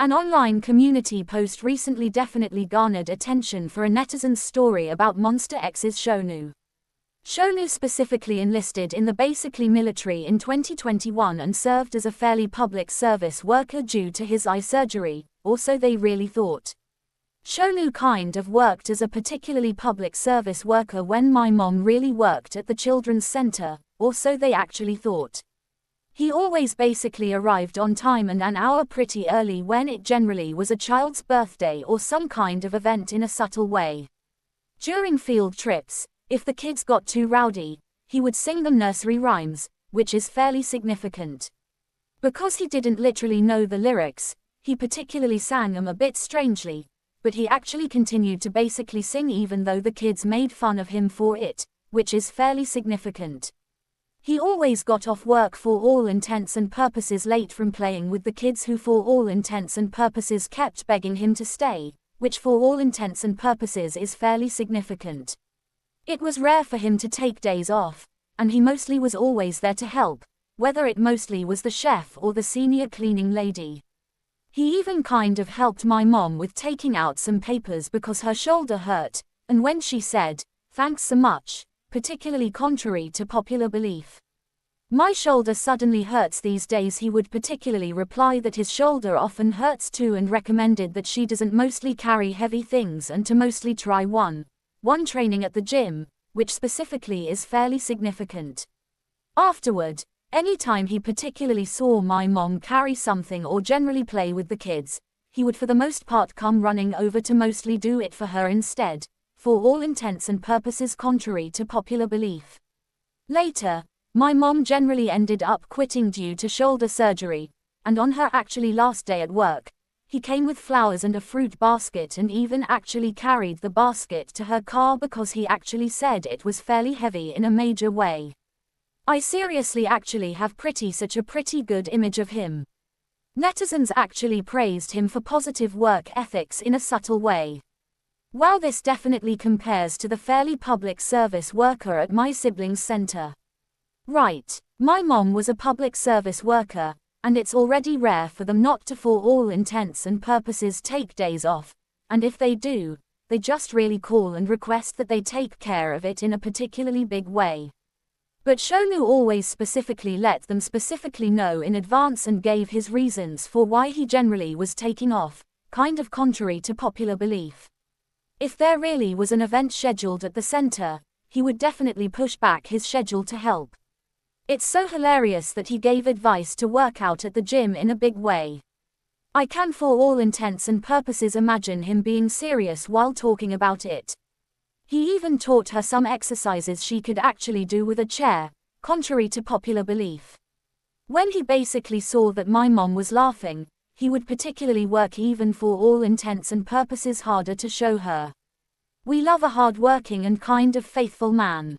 An online community post recently definitely garnered attention for a Netizens story about Monster X's Shonu. Shonu specifically enlisted in the basically military in 2021 and served as a fairly public service worker due to his eye surgery, or so they really thought. Shonu kind of worked as a particularly public service worker when my mom really worked at the children's center, or so they actually thought. He always basically arrived on time and an hour pretty early when it generally was a child's birthday or some kind of event in a subtle way. During field trips, if the kids got too rowdy, he would sing them nursery rhymes, which is fairly significant. Because he didn't literally know the lyrics, he particularly sang them a bit strangely, but he actually continued to basically sing even though the kids made fun of him for it, which is fairly significant. He always got off work for all intents and purposes late from playing with the kids who for all intents and purposes kept begging him to stay, which for all intents and purposes is fairly significant. It was rare for him to take days off, and he mostly was always there to help, whether it mostly was the chef or the senior cleaning lady. He even kind of helped my mom with taking out some papers because her shoulder hurt, and when she said, "Thanks so much," particularly contrary to popular belief, "My shoulder suddenly hurts these days," he would particularly reply that his shoulder often hurts too and recommended that she doesn't mostly carry heavy things and to mostly try one training at the gym, which specifically is fairly significant. Afterward, anytime he particularly saw my mom carry something or generally play with the kids, he would for the most part come running over to mostly do it for her instead, for all intents and purposes contrary to popular belief. Later, my mom generally ended up quitting due to shoulder surgery, and on her actually last day at work, he came with flowers and a fruit basket and even actually carried the basket to her car because he actually said it was fairly heavy in a major way. I seriously actually have such a pretty good image of him. Netizens actually praised him for positive work ethics in a subtle way. While this definitely compares to the fairly public service worker at my sibling's center. Right, my mom was a public service worker, and it's already rare for them not to for all intents and purposes take days off, and if they do, they just really call and request that they take care of it in a particularly big way. But Shonu always specifically let them specifically know in advance and gave his reasons for why he generally was taking off, kind of contrary to popular belief. If there really was an event scheduled at the center, he would definitely push back his schedule to help. It's so hilarious that he gave advice to work out at the gym in a big way. I can for all intents and purposes imagine him being serious while talking about it. He even taught her some exercises she could actually do with a chair, contrary to popular belief. When he basically saw that my mom was laughing, he would particularly work even for all intents and purposes harder to show her. We love a hard-working and kind of faithful man.